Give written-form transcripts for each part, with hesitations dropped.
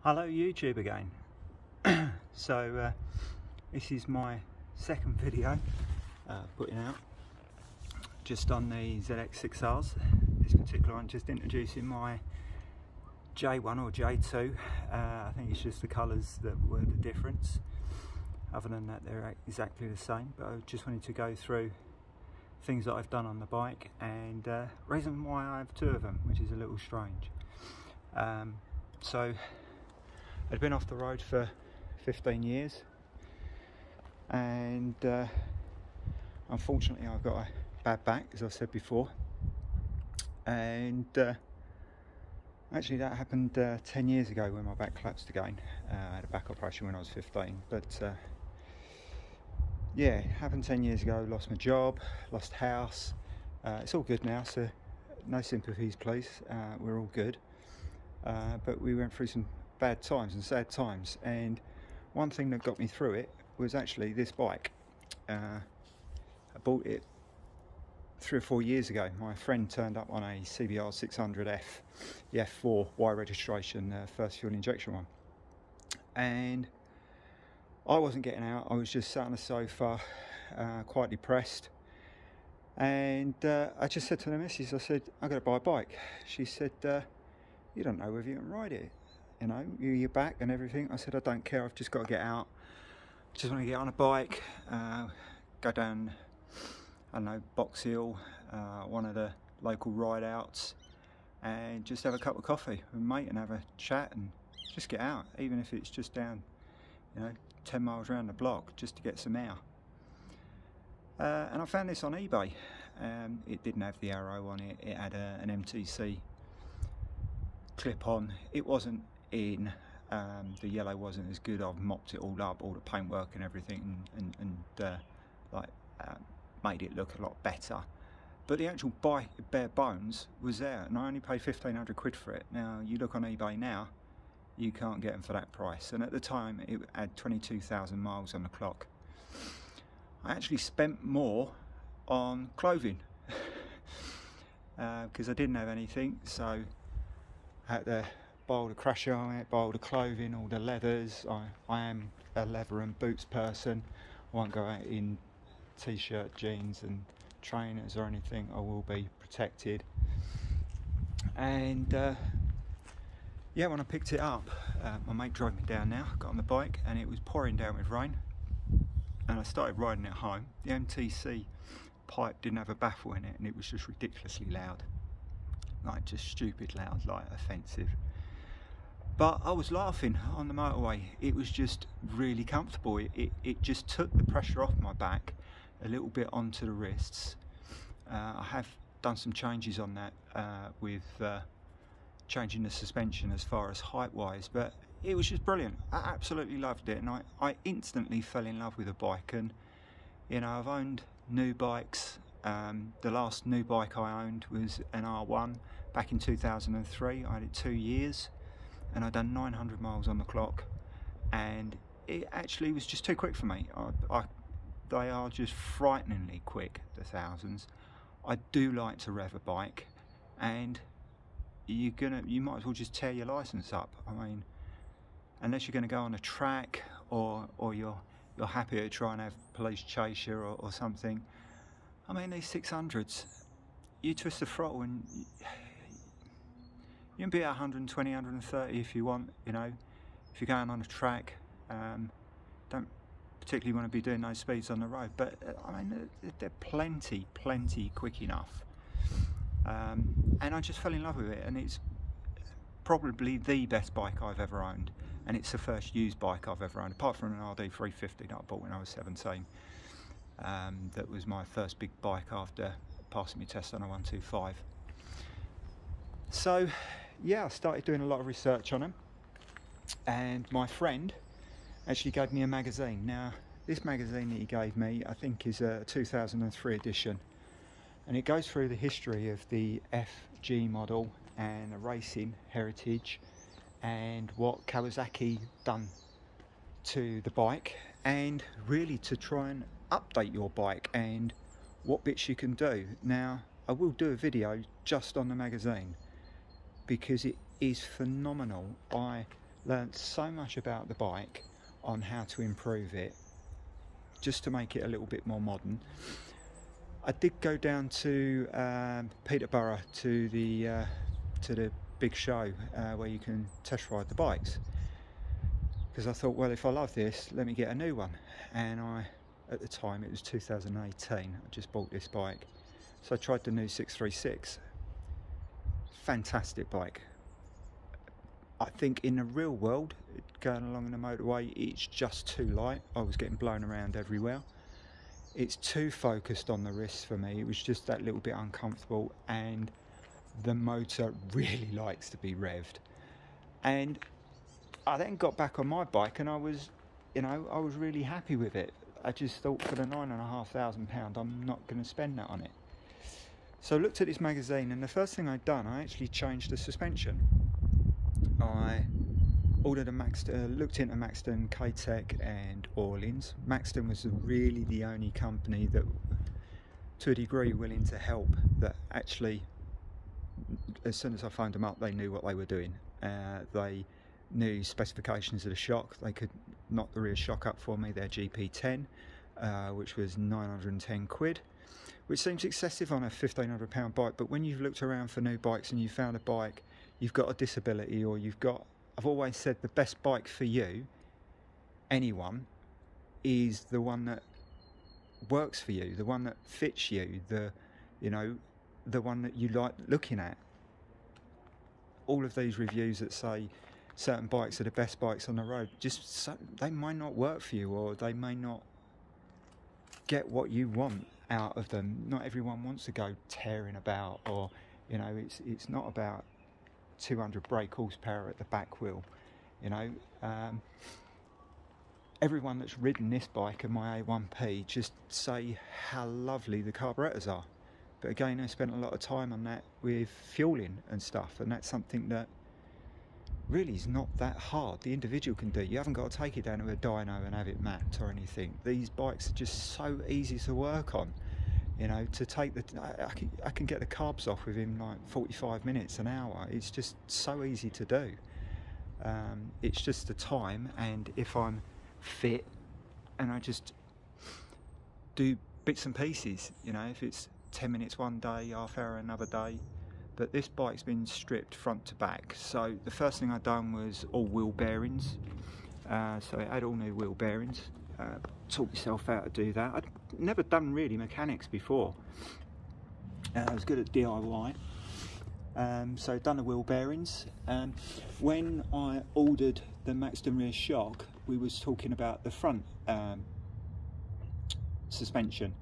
Hello YouTube again. This is my second video putting out just on the ZX6Rs. This particular one just introducing my J1 or J2. I think it's just the colours that were the difference. Other than that, they're exactly the same, but I just wanted to go through things that I've done on the bike and reason why I have two of them, which is a little strange. So I'd been off the road for 15 years and unfortunately I've got a bad back, as I've said before, and actually that happened 10 years ago when my back collapsed again. I had a back operation when I was 15, but yeah, it happened 10 years ago. Lost my job, lost house. It's all good now, so no sympathies please, we're all good. But we went through some bad times and sad times, and one thing that got me through it was actually this bike. I bought it 3 or 4 years ago. My friend turned up on a CBR 600F, the F4 Y registration, first fuel injection one, and I wasn't getting out. I was just sat on the sofa, quite depressed, and I just said to the missus, I said, I'm going to buy a bike. She said, you don't know whether you can ride it, you know, you're back and everything. I said, I don't care, I've just got to get out. Just want to get on a bike, go down, I don't know, Box Hill, one of the local ride outs, and just have a cup of coffee with a mate and have a chat and just get out, even if it's just down, you know, 10 miles around the block, just to get some air. And I found this on eBay. It didn't have the arrow on it, it had an MTC clip on. It wasn't in, the yellow wasn't as good. I've mopped it all up, all the paintwork and everything, and made it look a lot better, but the actual bike, bare bones, was there, and I only paid 1,500 quid for it. Now you look on eBay now, you can't get them for that price, and at the time it had 22,000 miles on the clock. I actually spent more on clothing because I didn't have anything, so I had to buy all the crash helmet, buy all the clothing, all the leathers. I am a leather and boots person. I won't go out in t-shirt, jeans and trainers or anything. I will be protected. And yeah, when I picked it up, my mate drove me down now, got on the bike, and it was pouring down with rain, and I started riding it home. The MTC pipe didn't have a baffle in it, and it was just ridiculously loud, like just stupid loud, like offensive. But I was laughing on the motorway. It was just really comfortable. It just took the pressure off my back a little bit onto the wrists. I have done some changes on that with changing the suspension as far as height wise, but it was just brilliant. I absolutely loved it, and I instantly fell in love with the bike. And you know, I've owned new bikes. The last new bike I owned was an R1 back in 2003. I had it 2 years and I'd done 900 miles on the clock, and it actually was just too quick for me. They are just frighteningly quick, the thousands. I do like to rev a bike, and you might as well just tear your license up. I mean, unless you're going to go on a track or you're happy to try and have police chase you or something. I mean, these 600s, you twist the throttle and you can be at 120, 130 if you want, you know, if you're going on a track. Don't particularly want to be doing those speeds on the road, but I mean, they're plenty quick enough. And I just fell in love with it, and it's probably the best bike I've ever owned, and it's the first used bike I've ever owned, apart from an RD350 that I bought when I was 17. That was my first big bike after passing my test on a 125. So yeah, I started doing a lot of research on them, and my friend actually gave me a magazine. Now this magazine that he gave me, I think, is a 2003 edition, and it goes through the history of the FG model and the racing heritage and what Kawasaki done to the bike, and really to try and update your bike and what bits you can do. Now I will do a video just on the magazine because it is phenomenal. I learned so much about the bike on how to improve it, just to make it a little bit more modern. I did go down to Peterborough to the big show where you can test ride the bikes, because I thought, well, if I love this, let me get a new one. And at the time, it was 2018, I just bought this bike, so I tried the new 636. Fantastic bike. I think in the real world, going along the motorway, it's just too light. I was getting blown around everywhere. It's too focused on the wrist for me. It was just that little bit uncomfortable, and the motor really likes to be revved. And I then got back on my bike, and I was really happy with it. I just thought, for the £9,500, I'm not going to spend that on it. So I looked at this magazine, and the first thing I'd done, I actually changed the suspension. I ordered a looked into Maxton, K-Tech and Orleans. Maxton was really the only company that, to a degree, willing to help, that actually, as soon as I phoned them up, they knew what they were doing. They knew specifications of the shock. They could knock the rear shock up for me, their GP10, which was 910 quid, which seems excessive on a £1,500 bike, but when you've looked around for new bikes and you found a bike, you've got a disability, or I've always said the best bike for you, anyone, is the one that works for you, the one that fits you, the one that you like looking at. All of these reviews that say certain bikes are the best bikes on the road, they might not work for you, or they may not get what you want out of them. Not everyone wants to go tearing about, or it's not about 200 brake horsepower at the back wheel. Everyone that's ridden this bike and my A1P just say how lovely the carburetors are, but again, I spent a lot of time on that with fueling and stuff, and that's something that really is not that hard. The individual can do. You haven't got to take it down to a dyno and have it mapped or anything. These bikes are just so easy to work on. To take I can get the carbs off within like 45 minutes, an hour. It's just so easy to do. It's just the time, and if I'm fit and I just do bits and pieces, if it's 10 minutes one day, half hour another day. But this bike's been stripped front to back. So the first thing I'd done was all wheel bearings. So it had all new wheel bearings. Taught myself how to do that. I'd never done really mechanics before. I was good at DIY. So done the wheel bearings. When I ordered the Maxton rear shock, we was talking about the front suspension.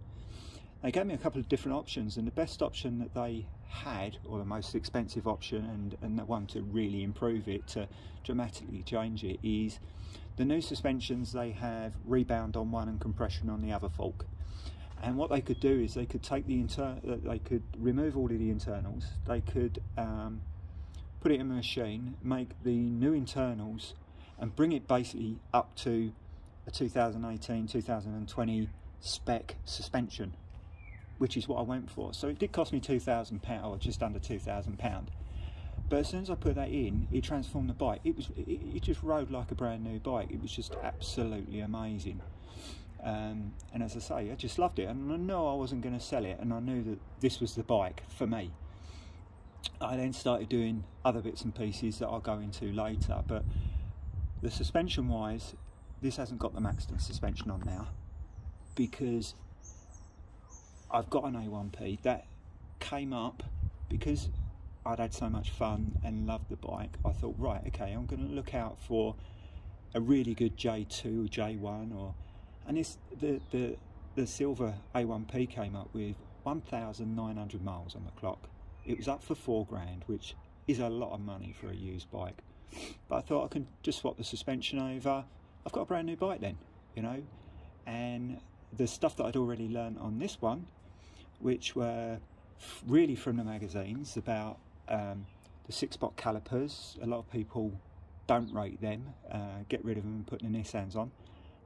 They gave me a couple of different options, and the best option that they had, or the most expensive option, and the one to really improve it, to dramatically change it, is the new suspensions. They have rebound on one and compression on the other fork. And what they could do is they could take they could remove all of the internals. They could put it in a machine, make the new internals, and bring it basically up to a 2018-2020 spec suspension, which is what I went for. So it did cost me £2,000, or just under £2,000. But as soon as I put that in, it transformed the bike. It just rode like a brand new bike. It was just absolutely amazing. And as I say, I just loved it. And I knew I wasn't going to sell it, and I knew that this was the bike for me. I then started doing other bits and pieces that I'll go into later. But the suspension wise, this hasn't got the Maxton suspension on now, because I've got an A1P that came up because I'd had so much fun and loved the bike. I thought, right, okay, I'm going to look out for a really good J2 or J1, and the silver A1P came up with 1,900 miles on the clock. It was up for £4,000, which is a lot of money for a used bike. But I thought I can just swap the suspension over. I've got a brand new bike then, and the stuff that I'd already learned on this one, which were really from the magazines, about the 6-spot calipers. A lot of people don't rate them, get rid of them and put the Nissans on.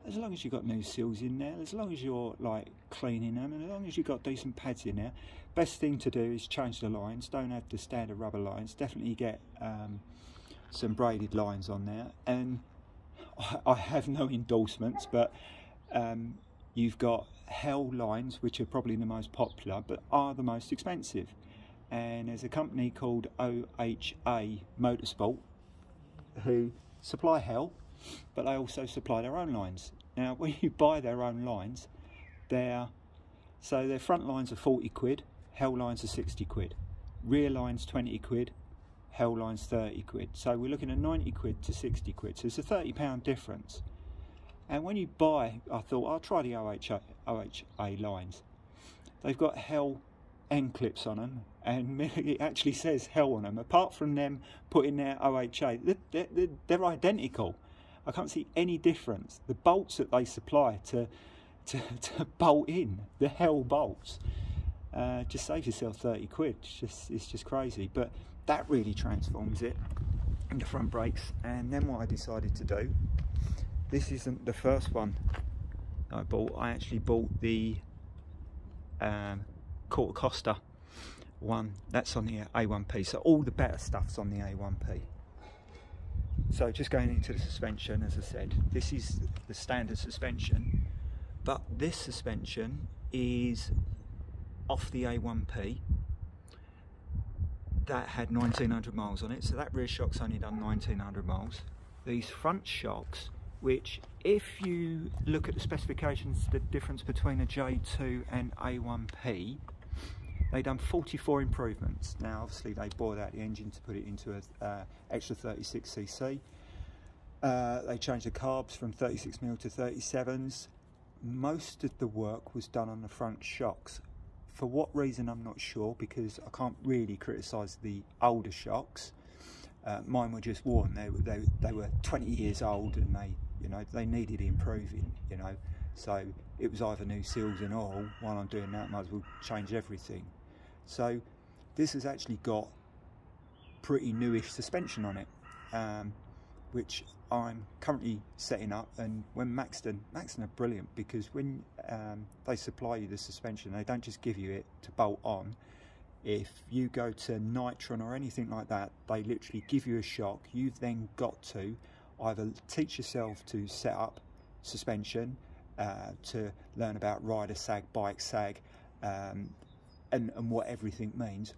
As long as you've got new seals in there, as long as you're like cleaning them, and as long as you've got decent pads in there, best thing to do is change the lines. Don't have the standard rubber lines. Definitely get some braided lines on there, and I have no endorsements, but you've got Hell lines, which are probably the most popular but are the most expensive, and there's a company called OHA Motorsport who supply Hell, but they also supply their own lines. Now when you buy their own lines, their front lines are 40 quid, Hell lines are 60 quid, rear lines 20 quid, Hell lines 30 quid. So we're looking at 90 quid to 60 quid. So it's a £30 difference. And when you buy, I thought I'll try the OHA lines. They've got Hell end clips on them, and it actually says Hell on them. Apart from them putting their OHA, they're identical. I can't see any difference. The bolts that they supply to bolt in, the Hell bolts, just save yourself 30 quid. It's just crazy. But that really transforms it in the front brakes. And then what I decided to do, this isn't the first one I bought. I actually bought the Quarter Costa one. That's on the A1P. So all the better stuff's on the A1P. So just going into the suspension, as I said, this is the standard suspension, but this suspension is off the A1P. That had 1900 miles on it, so that rear shock's only done 1900 miles. These front shocks, which if you look at the specifications, the difference between a J2 and A1P, they done 44 improvements. Now obviously they bored out the engine to put it into a extra 36cc. They changed the carbs from 36mm to 37s. Most of the work was done on the front shocks. For what reason I'm not sure, because I can't really criticise the older shocks. Mine were just worn. They were 20 years old, and they needed improving. So it was either new seals and oil. While I'm doing that, I might as well change everything. So this has actually got pretty newish suspension on it, which I'm currently setting up. And when Maxton are brilliant, because when they supply you the suspension, they don't just give you it to bolt on. If you go to Nitron or anything like that, they literally give you a shock. You've then got to either teach yourself to set up suspension, to learn about rider sag, bike sag, and what everything means,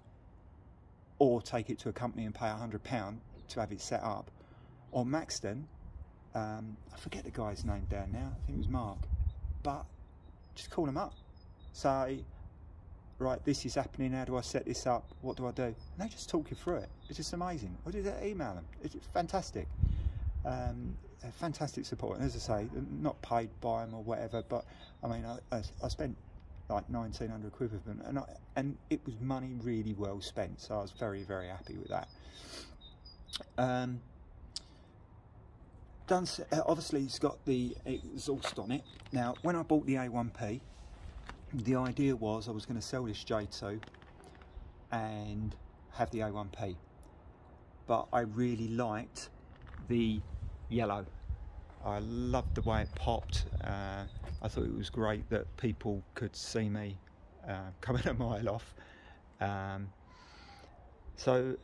or take it to a company and pay £100 to have it set up. Or Maxton, I forget the guy's name down now, I think it was Mark, but just call them up, say, right, this is happening, how do I set this up, what do I do? And they just talk you through it. It's just amazing. Or just email them. It's fantastic. Fantastic support. And as I say, not paid by them or whatever, but I mean, I spent like 1900 quid with them, and it was money really well spent, so I was very, very happy with that. Obviously it's got the exhaust on it. Now when I bought the A1P, the idea was I was going to sell this J2 and have the A1P, but I really liked the yellow. I loved the way it popped. I thought it was great that people could see me coming a mile off. So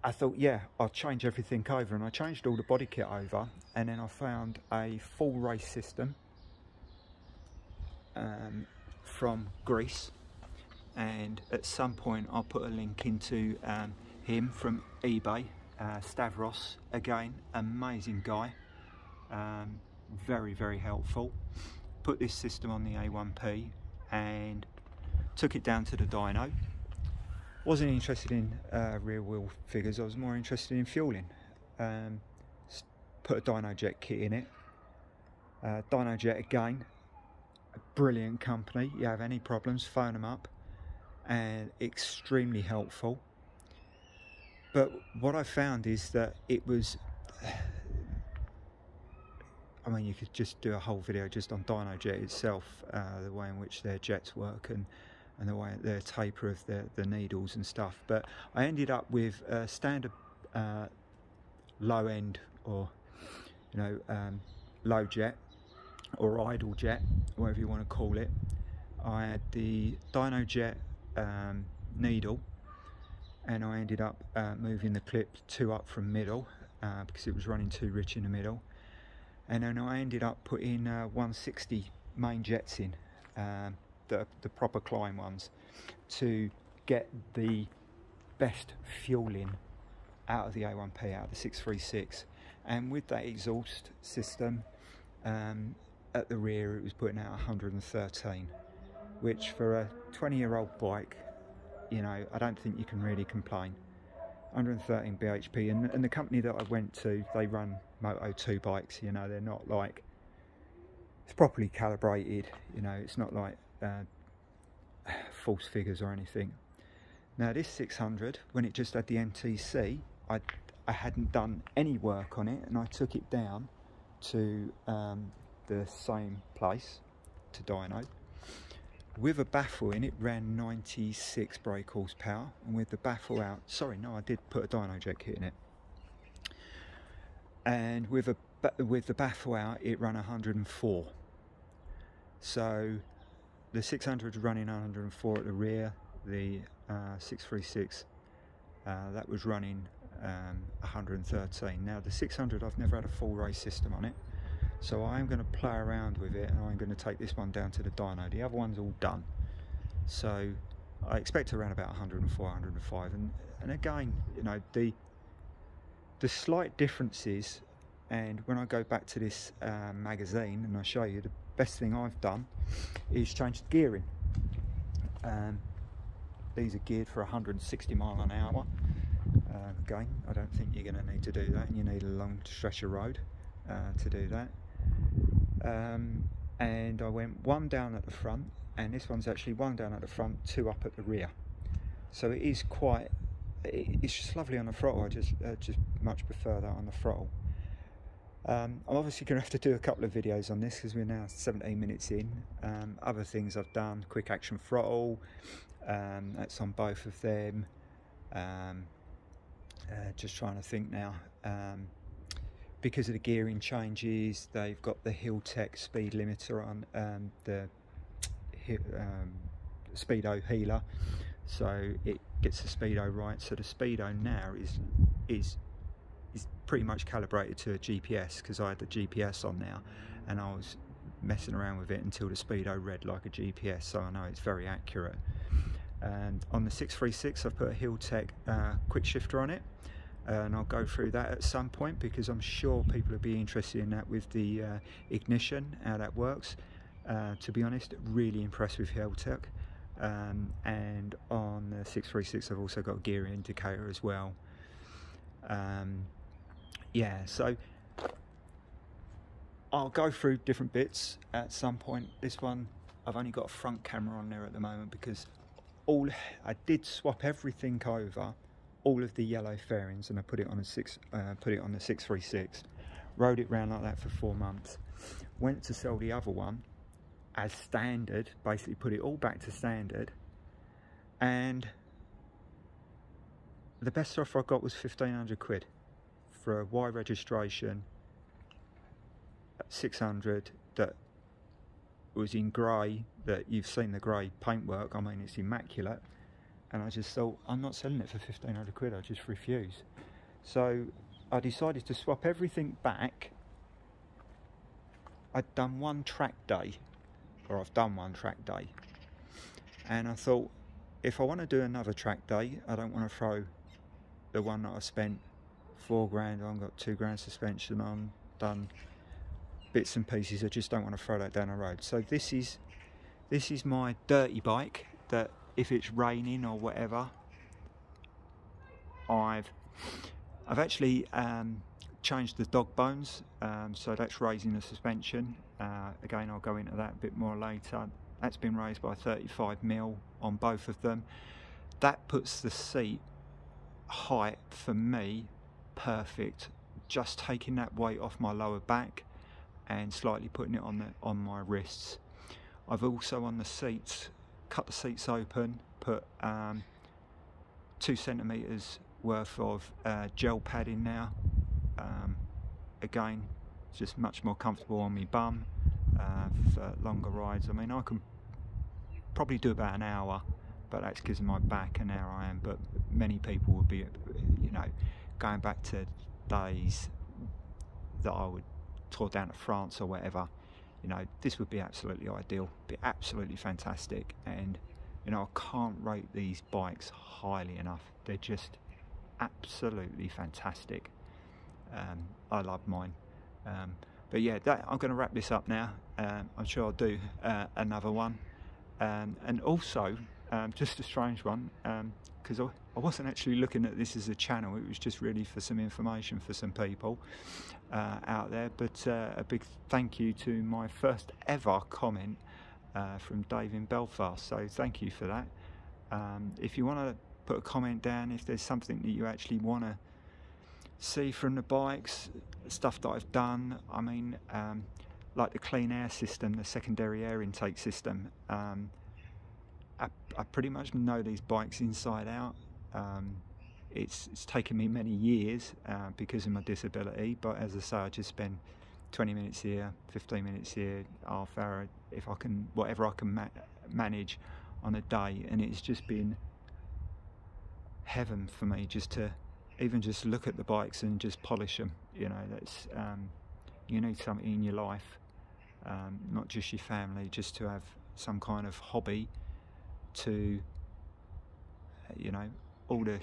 I thought, yeah, I'll change everything over, and I changed all the body kit over, and then I found a full race system from Greece, and at some point I'll put a link into him from eBay, Stavros, again, amazing guy, very, very helpful. Put this system on the A1P and took it down to the dyno. Wasn't interested in rear wheel figures, I was more interested in fueling. Put a dyno jet kit in it. Dyno jet again, a brilliant company. You have any problems, phone them up, and extremely helpful. But what I found is that it was, I mean, you could just do a whole video just on dyno jet itself, the way in which their jets work, and the way their taper of the needles and stuff. But I ended up with a standard low end, or low jet or idle jet, whatever you want to call it. I had the dyno jet needle, and I ended up moving the clip 2 up from middle because it was running too rich in the middle, and then I ended up putting 160 main jets in, the proper climb ones, to get the best fueling out of the A1P, out of the 636. And with that exhaust system at the rear, it was putting out 113, which for a 20-year-old bike, you know, I don't think you can really complain. 113 bhp, and the company that I went to, they run Moto 2 bikes, you know, they're not like, it's properly calibrated, you know, it's not like false figures or anything. Now this 600, when it just had the NTC, I hadn't done any work on it, and I took it down to the same place, to dyno. With a baffle in, it ran 96 brake horsepower, and with the baffle out, sorry, no, I did put a dyno jet kit in it, and with the baffle out, it ran 104. So the 600 running 104 at the rear, the 636 that was running 113. Now the 600, I've never had a full race system on it, so I am going to play around with it, and I'm going to take this one down to the dyno. The other one's all done, so I expect around about 104, 105, and again, you know, the slight differences. And when I go back to this magazine and I show you, the best thing I've done is change the gearing. These are geared for 160 mile an hour. Again, I don't think you're going to need to do that, and you need a long stretch of road to do that. And I went 1 down at the front, and this one's actually 1 down at the front, 2 up at the rear. So it is quite, it's just lovely on the throttle. I just much prefer that on the throttle. I'm obviously going to have to do a couple of videos on this because we're now 17 minutes in. Other things I've done, quick action throttle, that's on both of them. Just trying to think now. Because of the gearing changes, they've got the Hilltech speed limiter on the speedo healer, so it gets the speedo right. So the speedo now is pretty much calibrated to a GPS, because I had the GPS on now, and I was messing around with it until the speedo read like a GPS, so I know it's very accurate. And on the 636, I've put a Hilltech quick shifter on it, and I'll go through that at some point because I'm sure people will be interested in that with the ignition, how that works. To be honest, really impressed with Hilltech. And on the 636 I've also got a gear indicator as well. Yeah, so I'll go through different bits at some point. This one, I've only got a front camera on there at the moment because I did swap everything over, all of the yellow fairings, and I put it on the 636, rode it round like that for 4 months, went to sell the other one as standard, basically put it all back to standard, and the best offer I got was 1,500 quid for a Y registration 600 that was in grey, that you've seen the grey paintwork, I mean it's immaculate, and I just thought, I'm not selling it for 1,500 quid, I just refuse. So I decided to swap everything back. I'd done one track day, or I've done one track day, and I thought, if I want to do another track day, I don't want to throw the one that I spent 4 grand on, got 2 grand suspension on, done bits and pieces. I just don't want to throw that down the road. So this is my dirty bike that if it's raining or whatever, I've actually changed the dog bones, so that's raising the suspension. Again, I'll go into that a bit more later. That's been raised by 35mm on both of them. That puts the seat height for me perfect, just taking that weight off my lower back and slightly putting it on my wrists. I've also on the seats cut the seats open, put 2 centimeters worth of gel padding now. Again, just much more comfortable on my bum for longer rides. I mean, I can probably do about an hour but that's because of my back and how I am. But many people would be, you know, going back to days that I would tour down to France or whatever, you know, this would be absolutely ideal, be absolutely fantastic. And you know, I can't rate these bikes highly enough. They're just absolutely fantastic. I love mine. But yeah, I'm going to wrap this up now. I'm sure I'll do another one. And also, just a strange one, because I wasn't actually looking at this as a channel. It was just really for some information for some people out there. But a big thank you to my first ever comment from Dave in Belfast. So thank you for that. If you want to put a comment down, if there's something that you actually want to see from the bikes, stuff that I've done, I mean, like the clean air system, the secondary air intake system, I pretty much know these bikes inside out. It's taken me many years because of my disability, but as I say, I just spend 20 minutes here, 15 minutes here, half hour, if I can, whatever I can manage on a day, and it's just been heaven for me just to even just look at the bikes and just polish them. You know, that's you need something in your life, not just your family, just to have some kind of hobby to, you know, all the,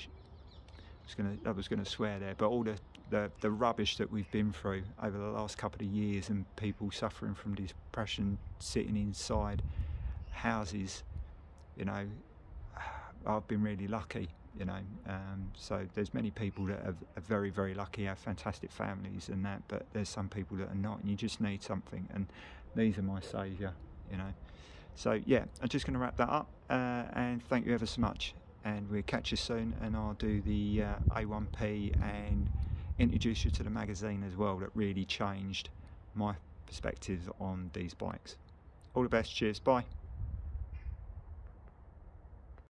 I was gonna swear there, but all the rubbish that we've been through over the last couple of years, and people suffering from depression, sitting inside houses, you know, I've been really lucky, you know. So there's many people that are very, very lucky, have fantastic families and that, but there's some people that are not, and you just need something, and these are my saviour, you know. So yeah, I'm just going to wrap that up, and thank you ever so much, and we'll catch you soon, and I'll do the A1P and introduce you to the magazine as well that really changed my perspective on these bikes. All the best, cheers, bye.